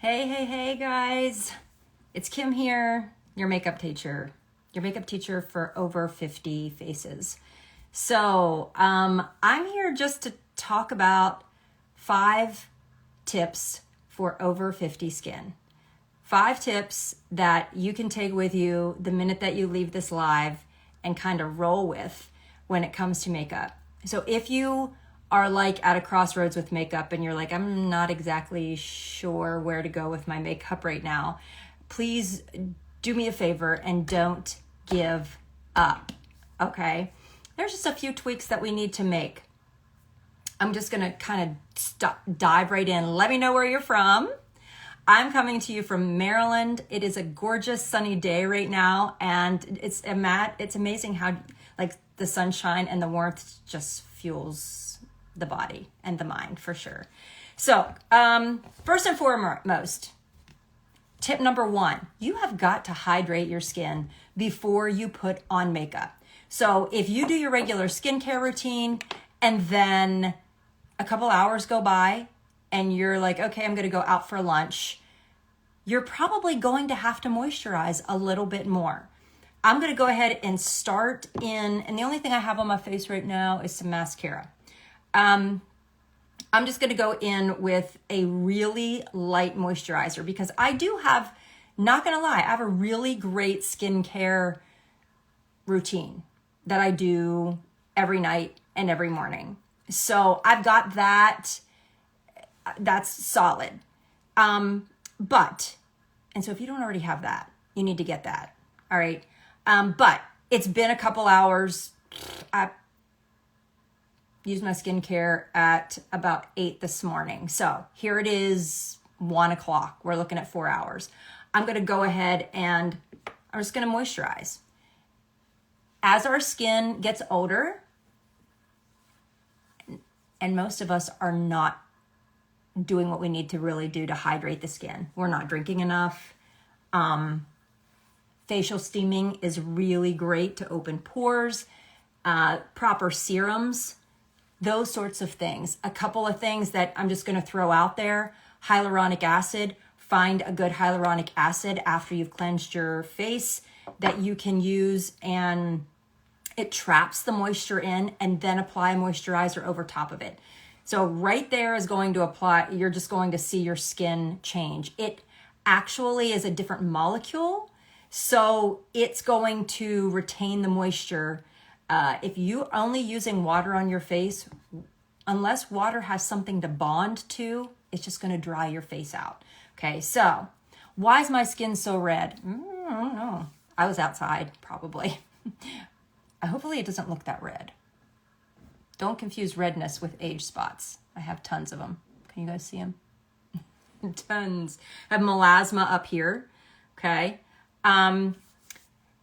Hey guys, it's Kim here, your makeup teacher for over 50 faces. So I'm here just to talk about 5 tips for over 50 skin. 5 tips that you can take with you the minute that you leave this live and kind of roll with when it comes to makeup. So if you are like at a crossroads with makeup and you're like, I'm not exactly sure where to go with my makeup right now, please do me a favor and don't give up, okay? There's just a few tweaks that we need to make. I'm just gonna kind of dive right in. Let me know where you're from. I'm coming to you from Maryland. It is a gorgeous sunny day right now, and it's amazing how like the sunshine and the warmth just fuels the body and the mind for sure. So first and foremost, tip number 1, you have got to hydrate your skin before you put on makeup. So if you do your regular skincare routine and then a couple hours go by and you're like, okay, I'm gonna go out for lunch, you're probably going to have to moisturize a little bit more. I'm gonna go ahead and start in, and the only thing I have on my face right now is some mascara. I'm just gonna go in with a really light moisturizer because I do have, not gonna lie, I have a really great skincare routine that I do every night and every morning. So I've got that, that's solid. And so if you don't already have that, you need to get that, all right? But it's been a couple hours. I used my skincare at about 8 this morning. So here it is, 1 o'clock. We're looking at 4 hours. I'm gonna go ahead and I'm just gonna moisturize. As our skin gets older, and most of us are not doing what we need to really do to hydrate the skin. We're not drinking enough. Facial steaming is really great to open pores, proper serums, those sorts of things. A couple of things that I'm just gonna throw out there: hyaluronic acid. Find a good hyaluronic acid after you've cleansed your face that you can use, and it traps the moisture in, and then apply a moisturizer over top of it. So right there is going to apply, you're just going to see your skin change. It actually is a different molecule, so it's going to retain the moisture. If you're only using water on your face, unless water has something to bond to, it's just gonna dry your face out. Okay, so why is my skin so red? I don't know. I was outside, probably. Hopefully it doesn't look that red. Don't confuse redness with age spots. I have tons of them. Can you guys see them? Tons. I have melasma up here, okay?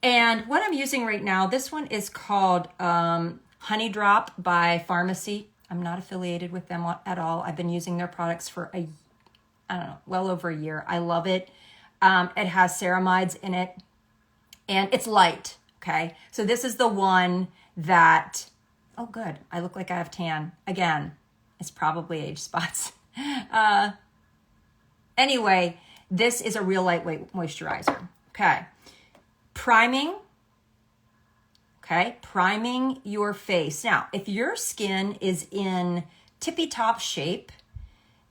And what I'm using right now, this one is called Honeydrop by Pharmacy. I'm not affiliated with them at all. I've been using their products for well over a year. I love it. It has ceramides in it, and it's light, okay? So this is the one that, oh good, I look like I have tan. Again, it's probably age spots. Anyway, this is a real lightweight moisturizer, okay? Priming, okay? Priming your face. Now, if your skin is in tippy top shape,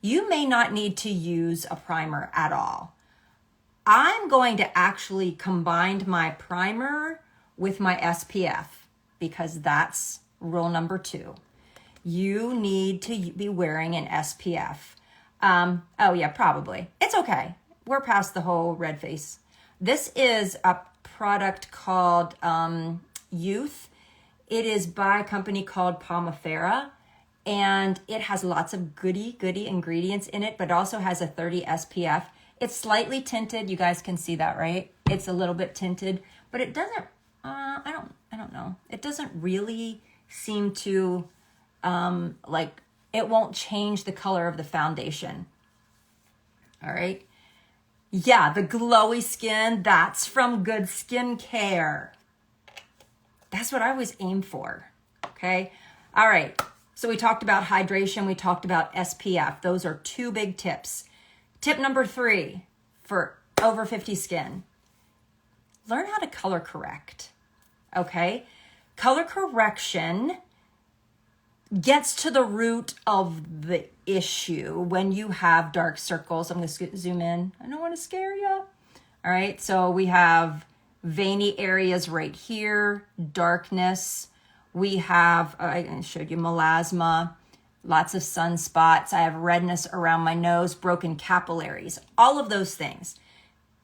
you may not need to use a primer at all. I'm going to actually combine my primer with my SPF because that's rule number 2. You need to be wearing an SPF. Oh yeah, probably. It's okay. We're past the whole red face. This is a product called Youth. It is by a company called Palmifera, and it has lots of goody ingredients in it, but also has a 30 SPF. It's slightly tinted. You guys can see that, right? It's a little bit tinted, but it doesn't, I don't know. It doesn't really seem to, like, it won't change the color of the foundation. All right. Yeah, the glowy skin, that's from Good Skincare. That's what I always aim for, okay? All right, so we talked about hydration, we talked about SPF. Those are 2 big tips. Tip number 3 for over 50 skin, learn how to color correct, okay? Color correction gets to the root of the issue when you have dark circles. I'm going to zoom in. I don't want to scare you. All right, so we have veiny areas right here, darkness. We have, I showed you melasma, lots of sunspots. I have redness around my nose, broken capillaries, all of those things.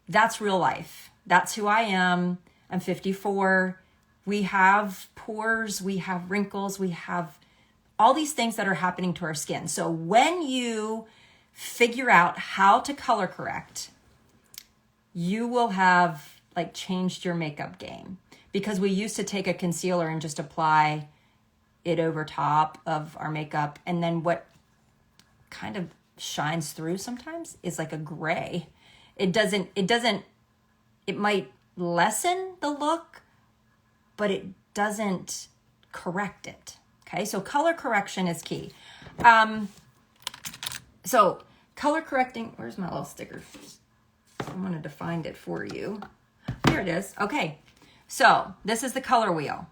That's real life. That's who I am. I'm 54. We have pores, we have wrinkles, we have all these things that are happening to our skin. So when you figure out how to color correct, you will have like changed your makeup game, because we used to take a concealer and just apply it over top of our makeup. And then what kind of shines through sometimes is like a gray. It might lessen the look, but it doesn't correct it. Okay, so color correction is key. So color correcting, where's my little sticker? I wanted to find it for you. Here it is. Okay, so this is the color wheel.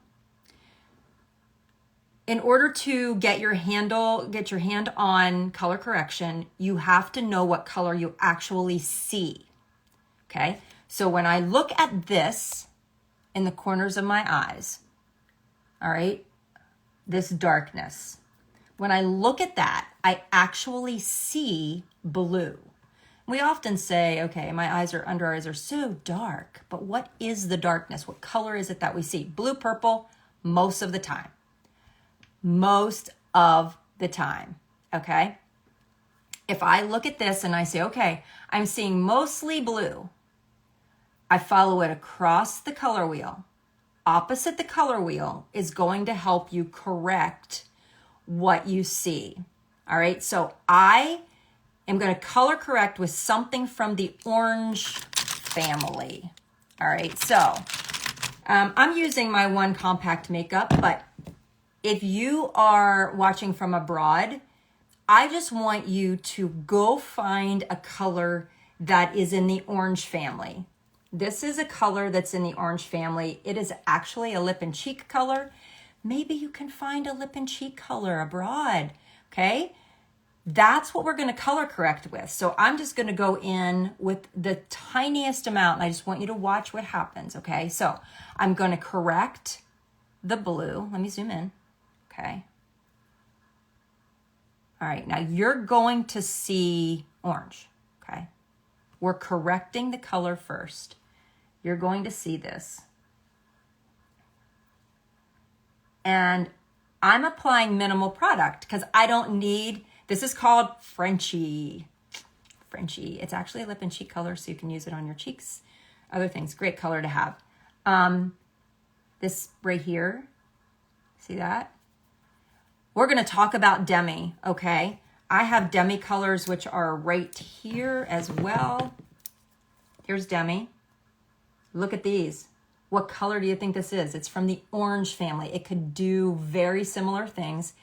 In order to get your hand on color correction, you have to know what color you actually see. Okay, so when I look at this in the corners of my eyes, all right, this darkness, when I look at that, I actually see blue. We often say, okay, my under eyes are so dark, but what is the darkness? What color is it that we see? Blue, purple, most of the time. Most of the time, okay? If I look at this and I say, okay, I'm seeing mostly blue, I follow it across the color wheel. Opposite the color wheel is going to help you correct what you see. All right, so I am going to color correct with something from the orange family. All right, so I'm using my One Compact Makeup, but if you are watching from abroad, I just want you to go find a color that is in the orange family. This is a color that's in the orange family. It is actually a lip and cheek color. Maybe you can find a lip and cheek color abroad, okay? That's what we're going to color correct with. So I'm just going to go in with the tiniest amount, and I just want you to watch what happens, okay? So I'm going to correct the blue. Let me zoom in, okay? All right, now you're going to see orange, okay? We're correcting the color first. You're going to see this. And I'm applying minimal product because I don't need, this is called Frenchie. Frenchie. It's actually a lip and cheek color, so you can use it on your cheeks. Other things, great color to have. This right here, see that? We're going to talk about demi, okay? I have demi colors, which are right here as well. Here's demi. Look at these. What color do you think this is? It's from the orange family. It could do very similar things.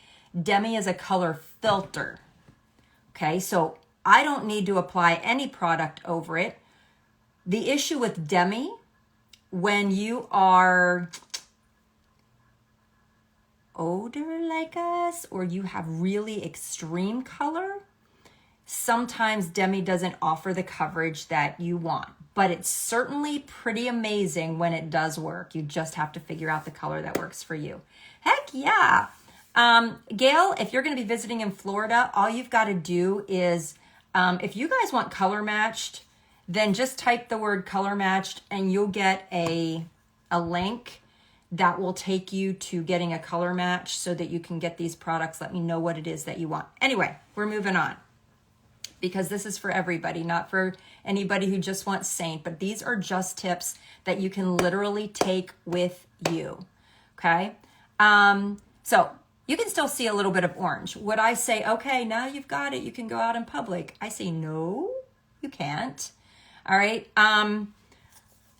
Demi is a color filter. Okay, so I don't need to apply any product over it. The issue with demi, when you are older like us, or you have really extreme color, sometimes demi doesn't offer the coverage that you want, but it's certainly pretty amazing when it does work. You just have to figure out the color that works for you. Heck yeah. Gail, if you're going to be visiting in Florida, all you've got to do is, if you guys want color matched, then just type the word color matched and you'll get a link that will take you to getting a color match so that you can get these products. Let me know what it is that you want. Anyway, we're moving on, because this is for everybody, not for anybody who just wants Saint, but these are just tips that you can literally take with you, okay? So you can still see a little bit of orange. Would I say, okay, now you've got it, you can go out in public? I say, no, you can't, all right?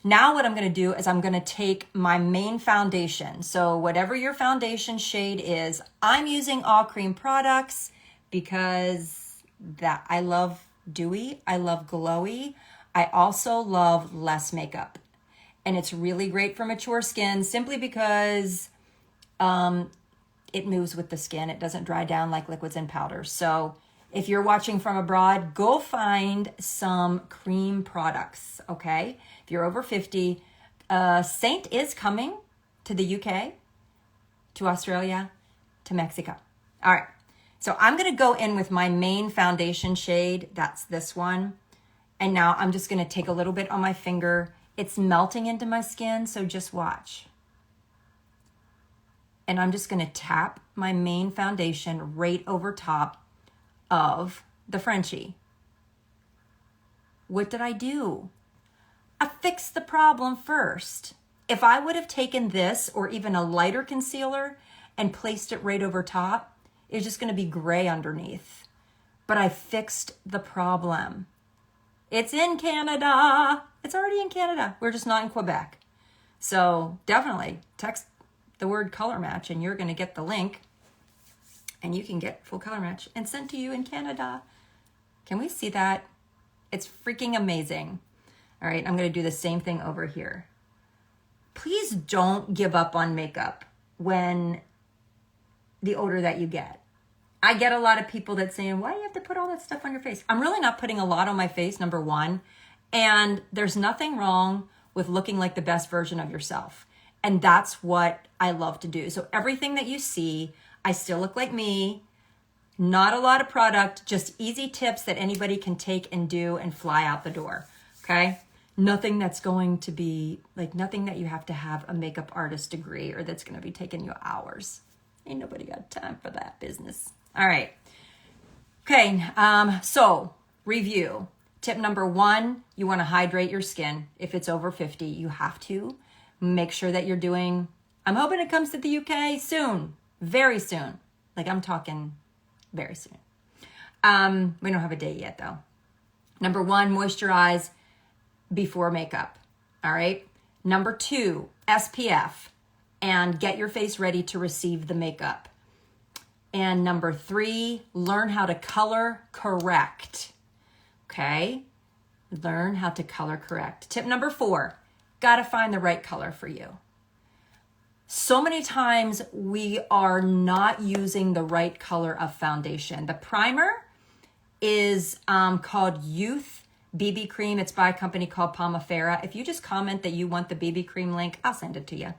Now what I'm gonna do is I'm gonna take my main foundation. So whatever your foundation shade is, I'm using all cream products because that I love dewy. I love glowy. I also love less makeup. And it's really great for mature skin simply because it moves with the skin. It doesn't dry down like liquids and powders. So if you're watching from abroad, go find some cream products, okay? If you're over 50, Saint is coming to the UK, to Australia, to Mexico. All right, so I'm gonna go in with my main foundation shade. That's this one. And now I'm just gonna take a little bit on my finger. It's melting into my skin, so just watch. And I'm just gonna tap my main foundation right over top of the Frenchie. What did I do? I fixed the problem first. If I would have taken this or even a lighter concealer and placed it right over top, it's just gonna be gray underneath. But I fixed the problem. It's in Canada. It's already in Canada. We're just not in Quebec. So definitely text the word color match and you're gonna get the link and you can get full color match and sent to you in Canada. Can we see that? It's freaking amazing. All right, I'm gonna do the same thing over here. Please don't give up on makeup when the older that you get. I get a lot of people that saying, why do you have to put all that stuff on your face? I'm really not putting a lot on my face, number one. And there's nothing wrong with looking like the best version of yourself. And that's what I love to do. So everything that you see, I still look like me. Not a lot of product, just easy tips that anybody can take and do and fly out the door, okay? Nothing that's going to be, like nothing that you have to have a makeup artist degree or that's gonna be taking you hours. Ain't nobody got time for that business. All right, okay, so review. Tip number one, you wanna hydrate your skin. If it's over 50, you have to. Make sure that you're doing, I'm hoping it comes to the UK soon, very soon. Like I'm talking very soon. We don't have a date yet though. Number one, moisturize before makeup, all right? Number two, SPF, and get your face ready to receive the makeup. And number three, learn how to color correct, okay? Learn how to color correct. Tip number four, gotta find the right color for you. So many times we are not using the right color of foundation. The primer is called Youth BB Cream. It's by a company called Palmafera. If you just comment that you want the BB Cream link, I'll send it to you.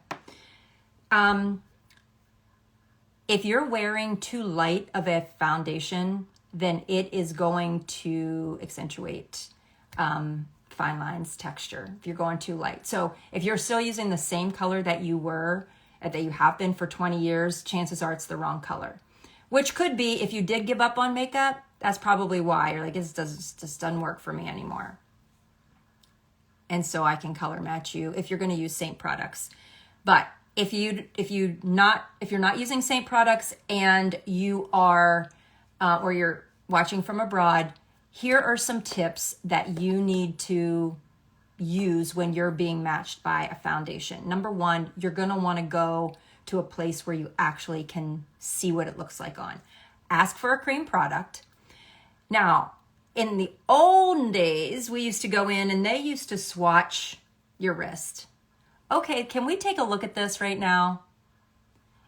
If you're wearing too light of a foundation, then it is going to accentuate fine lines, texture, if you're going too light. So if you're still using the same color that you were, that you have been for 20 years, chances are it's the wrong color. Which could be, if you did give up on makeup, that's probably why. You're like, this just doesn't work for me anymore. And so I can color match you if you're gonna use Saint products. But if you're not using Saint products and you are, or you're watching from abroad, here are some tips that you need to use when you're being matched by a foundation. Number one, you're gonna wanna go to a place where you actually can see what it looks like on. Ask for a cream product. Now, in the old days, we used to go in and they used to swatch your wrist. Okay, can we take a look at this right now?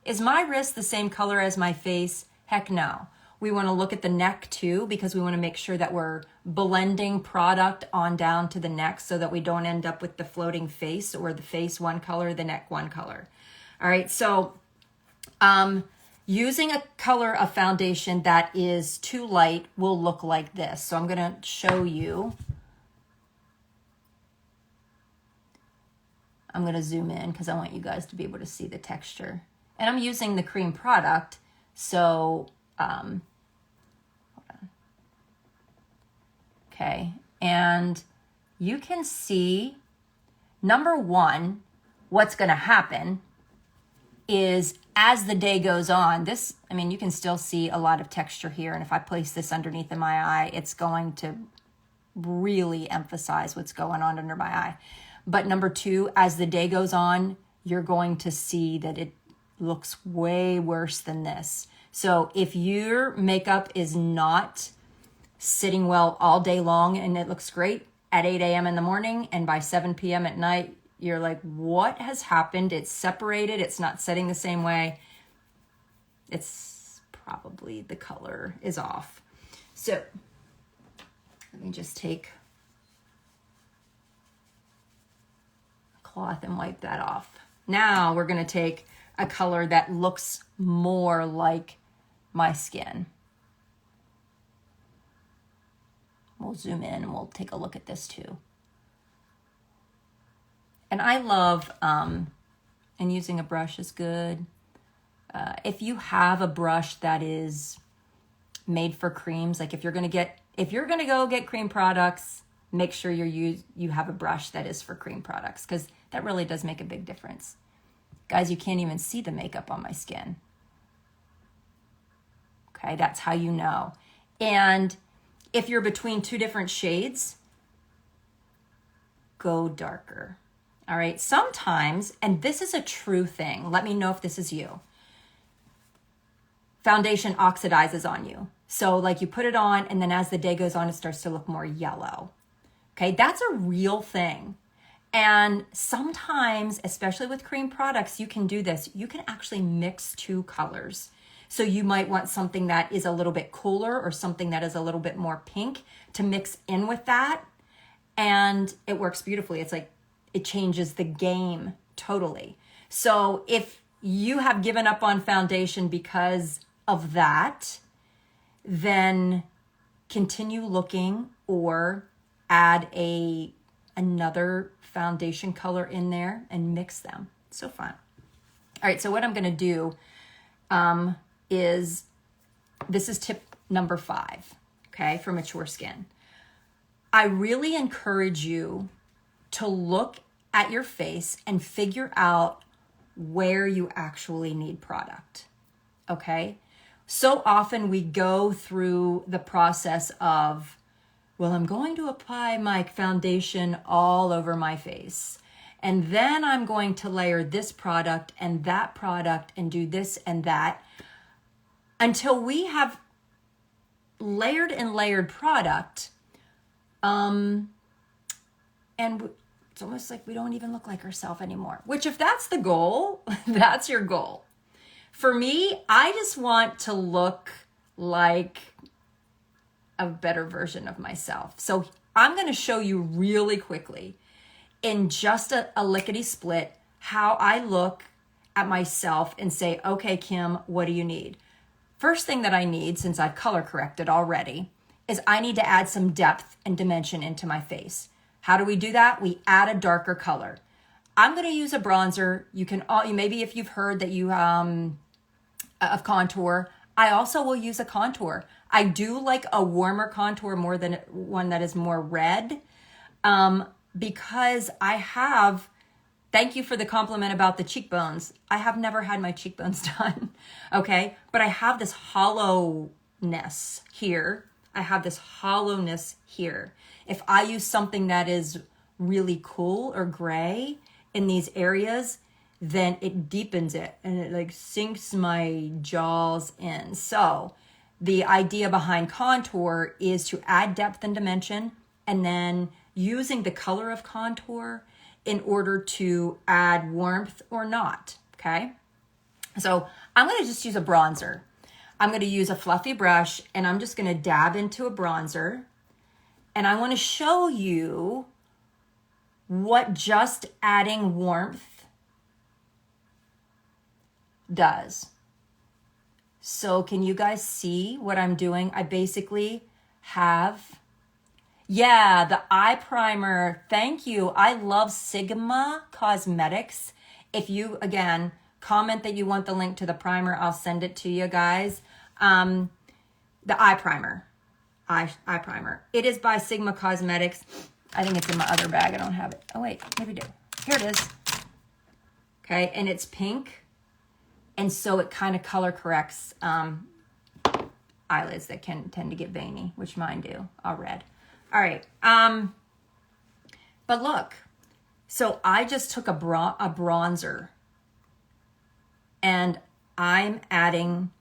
Is my wrist the same color as my face? Heck no. We wanna look at the neck too, because we wanna make sure that we're blending product on down to the neck so that we don't end up with the floating face, or the face one color, the neck one color. All right, so using a color of foundation that is too light will look like this. So I'm gonna show you. I'm gonna zoom in because I want you guys to be able to see the texture. And I'm using the cream product, so, hold on. Okay, and you can see, number one, what's gonna happen is as the day goes on, this, I mean, you can still see a lot of texture here. And if I place this underneath of my eye, it's going to really emphasize what's going on under my eye. But number two, as the day goes on, you're going to see that it looks way worse than this. So if your makeup is not sitting well all day long and it looks great at 8 a.m. in the morning, and by 7 p.m. at night, you're like, what has happened? It's separated. It's not setting the same way. It's probably the color is off. So let me just take a cloth and wipe that off. Now we're going to take a color that looks more like my skin. We'll zoom in and we'll take a look at this too. And I love, and using a brush is good. If you have a brush that is made for creams, like if you're gonna go get cream products, make sure you have a brush that is for cream products, because that really does make a big difference. Guys, you can't even see the makeup on my skin. Okay, that's how you know. And if you're between two different shades, go darker. All right, sometimes, and this is a true thing, let me know if this is you, foundation oxidizes on you. So like you put it on and then as the day goes on, it starts to look more yellow. Okay, that's a real thing. And sometimes, especially with cream products, you can do this. You can actually mix two colors. So you might want something that is a little bit cooler or something that is a little bit more pink to mix in with that. And it works beautifully. It's like, it changes the game totally. So if you have given up on foundation because of that, then continue looking or add another foundation color in there and mix them. So fun. All right, so what I'm gonna do is, this is tip number 5, okay, for mature skin. I really encourage you to look at your face and figure out where you actually need product, okay? So often we go through the process of, well, I'm going to apply my foundation all over my face, and then I'm going to layer this product and that product and do this and that, until we have layered and layered product, and it's almost like we don't even look like ourselves anymore, which if that's the goal, that's your goal. For me, I just want to look like a better version of myself. So I'm going to show you really quickly in just a lickety split how I look at myself and say, okay, Kim, what do you need? First thing that I need, since I've color corrected already, is I need to add some depth and dimension into my face. How do we do that? We add a darker color. I'm going to use a bronzer. You can, maybe if you've heard that you of contour, I also will use a contour. I do like a warmer contour more than one that is more red, because I have, thank you for the compliment about the cheekbones. I have never had my cheekbones done, okay? But I have this hollowness here. I have this hollowness here. If I use something that is really cool or gray in these areas, then it deepens it and it like sinks my jaws in. So the idea behind contour is to add depth and dimension, and then using the color of contour in order to add warmth or not, okay? So I'm gonna just use a bronzer. I'm gonna use a fluffy brush and I'm just gonna dab into a bronzer. And I wanna show you what just adding warmth does. So can you guys see what I'm doing? I basically have, yeah, the eye primer. Thank you. I love Sigma Cosmetics. If you, again, comment that you want the link to the primer, I'll send it to you guys. The eye primer. Eye primer. It is by Sigma Cosmetics. I think it's in my other bag. I don't have it. Oh, wait. Maybe I do. Here it is. Okay. And it's pink. And so it kind of color corrects eyelids that can tend to get veiny, which mine do. All red. All right. But look. So I just took a bronzer. And I'm adding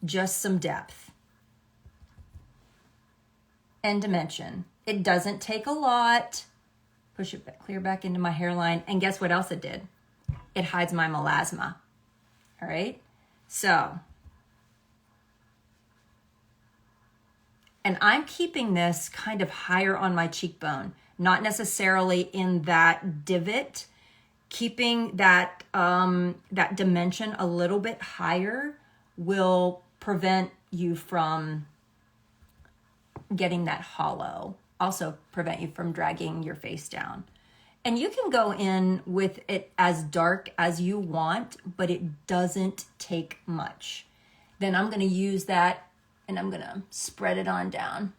just some depth. and dimension. It doesn't take a lot. Push it back, clear back into my hairline. And guess what else it did? It hides my melasma. All right. So, and I'm keeping this kind of higher on my cheekbone, not necessarily in that divot, keeping that, that dimension a little bit higher will prevent you from getting that hollow. Also prevent you from dragging your face down. And you can go in with it as dark as you want, but it doesn't take much. Then I'm going to use that and I'm going to spread it on down.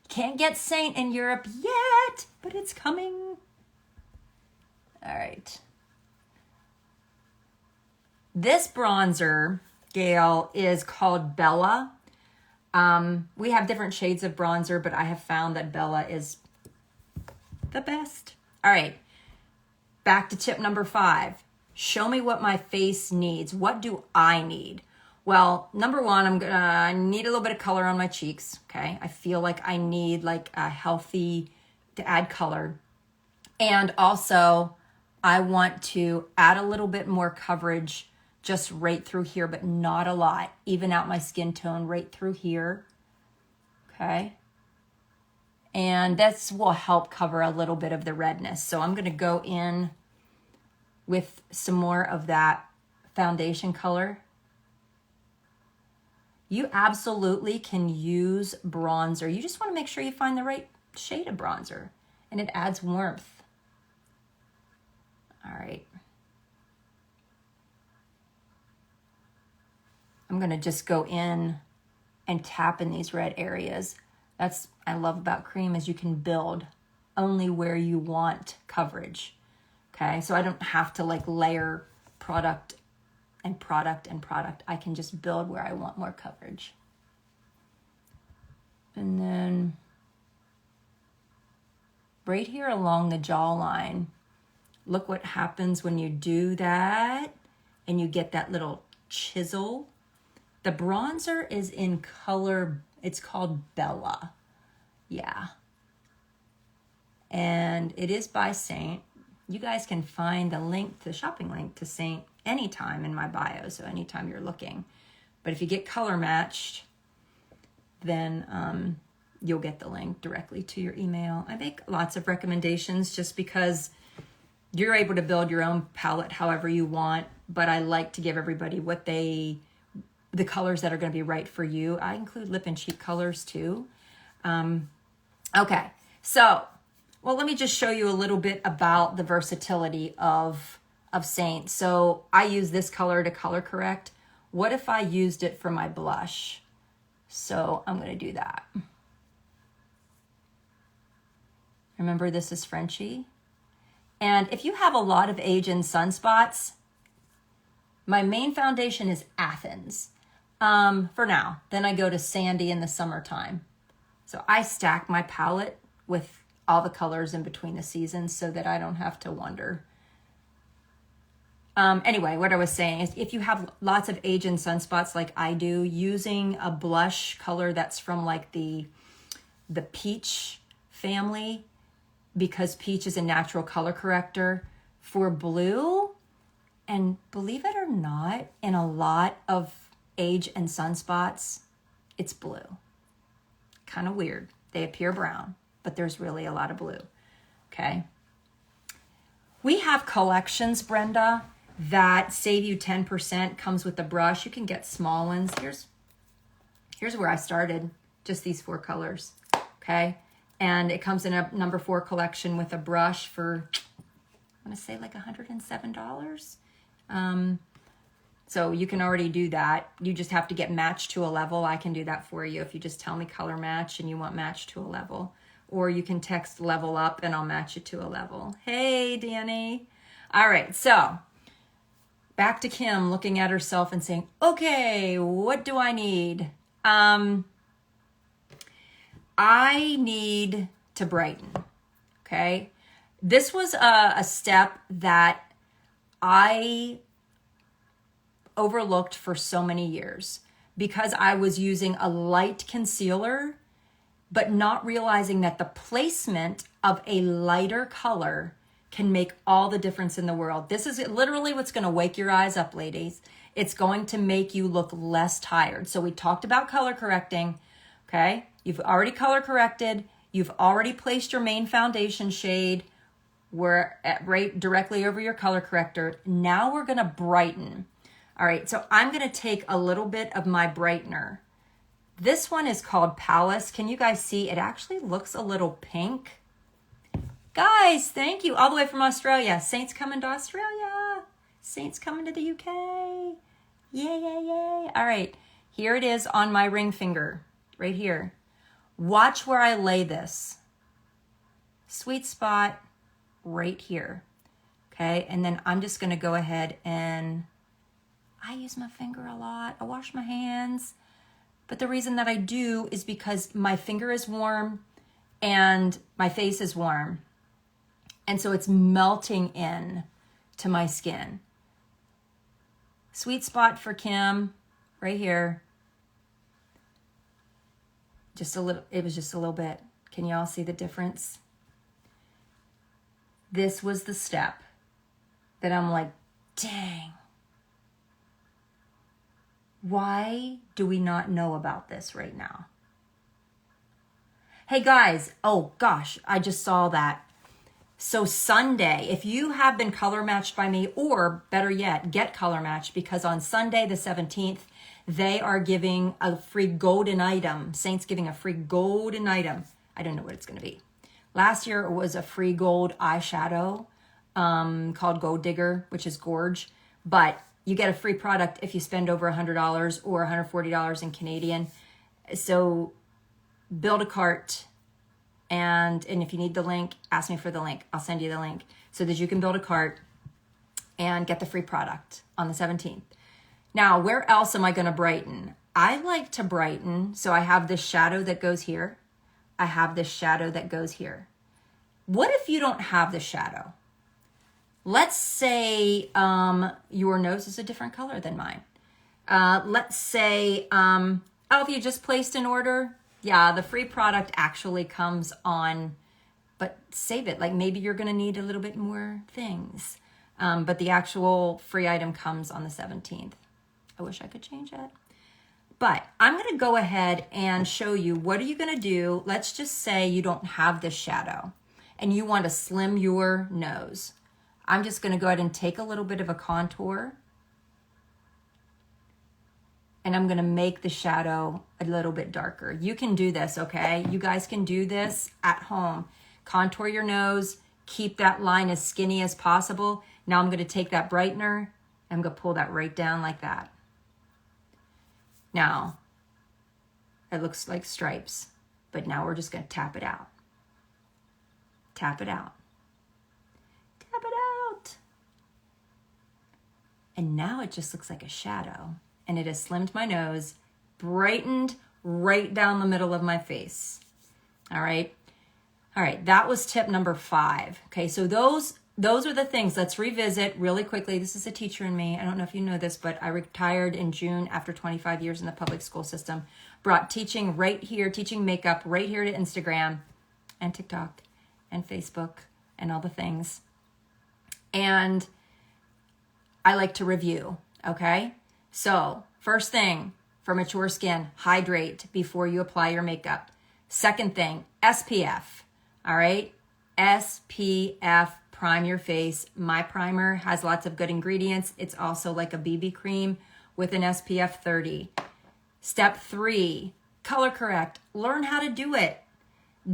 Can't get Saint in Europe yet, but it's coming. All right. This bronzer, Gail, is called Bella. We have different shades of bronzer, but I have found that Bella is the best. All right, back to tip number 5. Show me what my face needs. What do I need? Well, number 1, I need a little bit of color on my cheeks, okay? I feel like I need like a healthy, to add color. And also, I want to add a little bit more coverage just right through here, but not a lot. Even out my skin tone right through here, okay? And this will help cover a little bit of the redness. So I'm gonna go in with some more of that foundation color. You absolutely can use bronzer. You just wanna make sure you find the right shade of bronzer and it adds warmth. All right. I'm gonna just go in and tap in these red areas. That's what I love about cream is you can build only where you want coverage. Okay, so I don't have to like layer product and product and product. I can just build where I want more coverage. And then right here along the jawline, look what happens when you do that and you get that little chisel. The bronzer is in color, it's called Bella. Yeah. And it is by Saint. You guys can find the link, the shopping link to Saint anytime in my bio, so anytime you're looking. But if you get color matched, then you'll get the link directly to your email. I make lots of recommendations just because you're able to build your own palette however you want, but I like to give everybody what the colors that are going to be right for you. I include lip and cheek colors too. Okay, so, well, let me just show you a little bit about the versatility of Saint. So I use this color to color correct. What if I used it for my blush? So I'm going to do that. Remember, this is Frenchie. And if you have a lot of age and sunspots, my main foundation is Athens. For now. Then I go to Sandy in the summertime. So I stack my palette with all the colors in between the seasons so that I don't have to wonder. Anyway, what I was saying is if you have lots of age and sunspots like I do, using a blush color that's from like the peach family, because peach is a natural color corrector for blue, and believe it or not, in a lot of age and sunspots, it's blue. Kind of weird. They appear brown, but there's really a lot of blue. Okay. We have collections, Brenda, that save you 10%. Comes with a brush. You can get small ones. Here's where I started. Just these 4 colors. Okay. And it comes in a number 4 collection with a brush for, I want to say like $107. So you can already do that. You just have to get matched to a level. I can do that for you if you just tell me color match and you want match to a level. Or you can text level up and I'll match it to a level. Hey, Danny. All right, so back to Kim looking at herself and saying, okay, what do I need? I need to brighten, okay? This was a step that I overlooked for so many years because I was using a light concealer, but not realizing that the placement of a lighter color can make all the difference in the world. This is literally what's going to wake your eyes up, ladies. It's going to make you look less tired. So we talked about color correcting, okay? You've already color corrected. You've already placed your main foundation shade right directly over your color corrector. Now we're going to brighten. All right, so I'm going to take a little bit of my brightener. This one is called Palace. Can you guys see? It actually looks a little pink. Guys, thank you. All the way from Australia. Saints coming to Australia. Saints coming to the UK. Yay, yay, yay. All right, here it is on my ring finger, right here. Watch where I lay this. Sweet spot right here. Okay, and then I'm just gonna go ahead and I use my finger a lot. I wash my hands. But the reason that I do is because my finger is warm and my face is warm. And so it's melting in to my skin. Sweet spot for Kim, right here. Just a little, it was just a little bit. Can y'all see the difference? This was the step that I'm like, dang. Why do we not know about this right now? Hey guys, oh gosh, I just saw that. So Sunday, if you have been color matched by me, or better yet, get color matched, because on Sunday the 17th, they are giving a free golden item. Saints giving a free golden item. I don't know what it's going to be. Last year it was a free gold eyeshadow called Gold Digger, which is gorge. But you get a free product if you spend over $100 or $140 in Canadian. So build a cart. And if you need the link, ask me for the link. I'll send you the link so that you can build a cart and get the free product on the 17th. Now, where else am I going to brighten? I like to brighten. So I have this shadow that goes here. I have this shadow that goes here. What if you don't have the shadow? Let's say your nose is a different color than mine. Let's say, if you just placed an order, yeah, the free product actually comes on, but save it. Like maybe you're going to need a little bit more things. But the actual free item comes on the 17th. I wish I could change it. But I'm going to go ahead and show you what are you going to do. Let's just say you don't have this shadow and you want to slim your nose. I'm just going to go ahead and take a little bit of a contour. And I'm going to make the shadow a little bit darker. You can do this, okay? You guys can do this at home. Contour your nose. Keep that line as skinny as possible. Now I'm going to take that brightener. I'm going to pull that right down like that. Now, it looks like stripes. But now we're just going to tap it out. Tap it out. Tap it out. And now it just looks like a shadow. And it has slimmed my nose, brightened right down the middle of my face. All right. All right. That was tip number 5. Okay. So those are the things. Let's revisit really quickly. This is a teacher in me. I don't know if you know this, but I retired in June after 25 years in the public school system. Brought teaching right here, teaching makeup right here to Instagram and TikTok and Facebook and all the things. And I like to review. Okay. So first thing for mature skin, hydrate before you apply your makeup. Second thing, SPF. All right. SPF, prime your face. My primer has lots of good ingredients. It's also like a BB cream with an SPF 30. Step 3, color correct. Learn how to do it.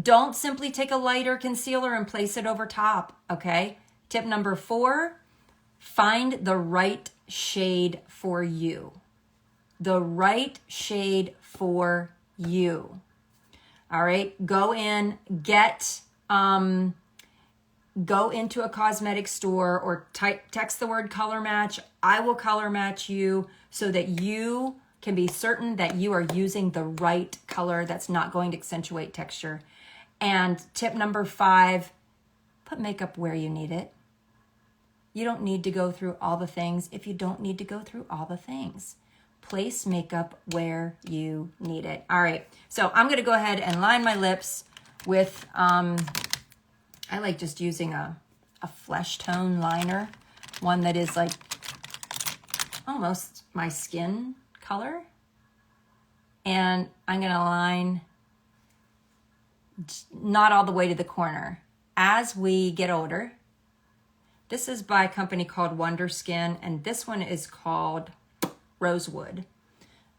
Don't simply take a lighter concealer and place it over top. Okay. Tip number 4, find the right shade for you. The right shade for you. All right. Go in, go into a cosmetic store or text the word color match. I will color match you so that you can be certain that you are using the right color that's not going to accentuate texture. And tip number 5, put makeup where you need it. You don't need to go through all the things if you don't need to go through all the things. place makeup where you need it. All right, so I'm gonna go ahead and line my lips with, I like just using a flesh tone liner, one that is like almost my skin color. And I'm gonna line not all the way to the corner. As we get older, this is by a company called Wonder Skin, and this one is called Rosewood.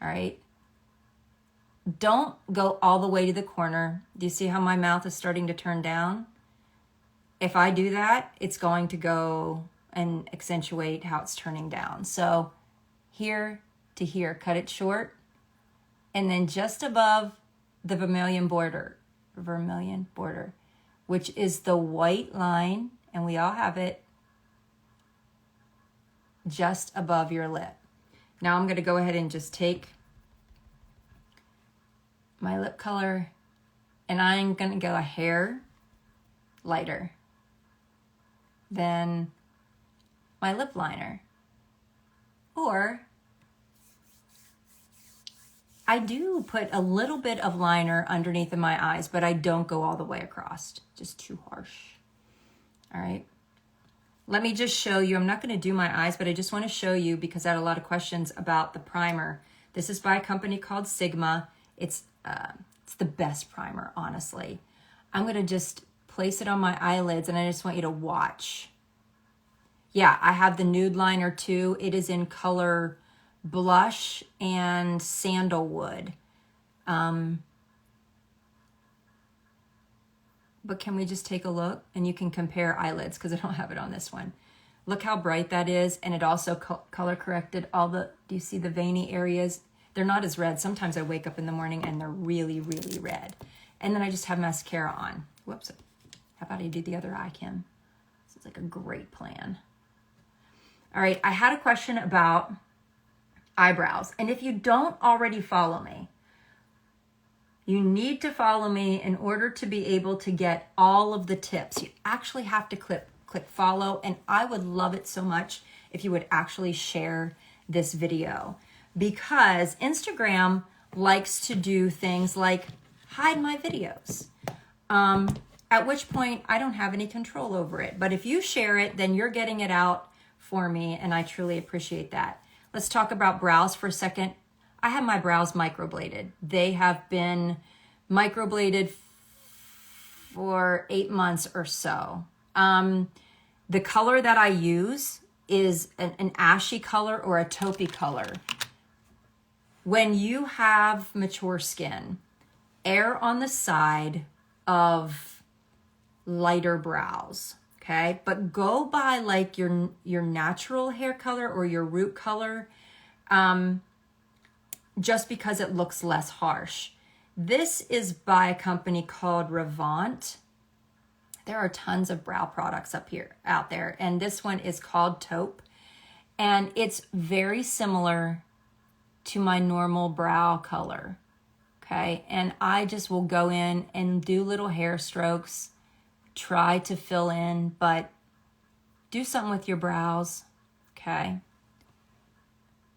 All right. Don't go all the way to the corner. Do you see how my mouth is starting to turn down? If I do that, it's going to go and accentuate how it's turning down. So here to here, cut it short. And then just above the vermilion border, which is the white line, and we all have it, just above your lip. Now I'm going to go ahead and just take my lip color, and I'm going to go a hair lighter than my lip liner. Or I do put a little bit of liner underneath of my eyes, but I don't go all the way across. Just too harsh. All right. Let me just show you. I'm not going to do my eyes, but I just want to show you because I had a lot of questions about the primer. This is by a company called Sigma. It's the best primer, honestly. I'm going to just place it on my eyelids, and I just want you to watch. Yeah, I have the nude liner too. It is in color blush and sandalwood. But can we just take a look? And you can compare eyelids because I don't have it on this one. Look how bright that is. And it also color corrected all the, do you see the veiny areas? They're not as red. Sometimes I wake up in the morning and they're really, really red. And then I just have mascara on. Whoops. How about I do the other eye, Kim? This is like a great plan. All right, I had a question about eyebrows. And if you don't already follow me, you need to follow me in order to be able to get all of the tips. You actually have to click follow, and I would love it so much if you would actually share this video, because Instagram likes to do things like hide my videos, at which point I don't have any control over it. But if you share it, then you're getting it out for me, and I truly appreciate that. Let's talk about brows for a second. I have my brows microbladed. They have been microbladed for 8 months or so. The color that I use is an ashy color or a taupey color. When you have mature skin, err on the side of lighter brows. Okay, but go by like your natural hair color or your root color, just because it looks less harsh. This is by a company called Revant. There are tons of brow products out there, and this one is called Taupe, and it's very similar to my normal brow color. Okay, and I just will go in and do little hair strokes. Try to fill in, but do something with your brows, okay?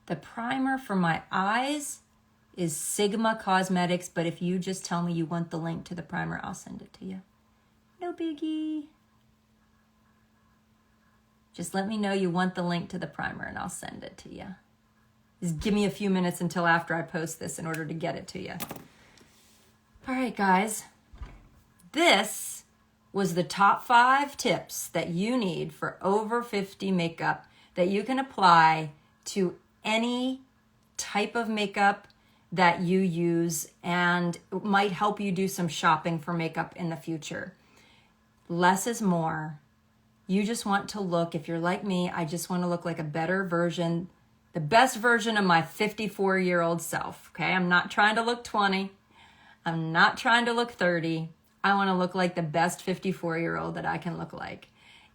The primer for my eyes is Sigma Cosmetics, but if you just tell me you want the link to the primer, I'll send it to you. No biggie. Just let me know you want the link to the primer and I'll send it to you. Just give me a few minutes until after I post this in order to get it to you. All right, guys. This was the top 5 tips that you need for over 50 makeup that you can apply to any type of makeup that you use, and it might help you do some shopping for makeup in the future. Less is more. You just want to look, if you're like me, I just want to look like a better version, the best version of my 54-year-old self, okay? I'm not trying to look 20. I'm not trying to look 30. I want to look like the best 54-year-old that I can look like.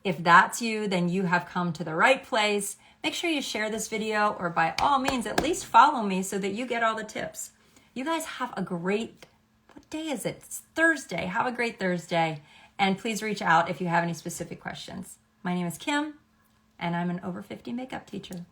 If that's you, then you have come to the right place. Make sure you share this video, or by all means, at least follow me so that you get all the tips. You guys have a great, what day is it? It's Thursday. Have a great Thursday. And please reach out if you have any specific questions. My name is Kim, and I'm an over 50 makeup teacher.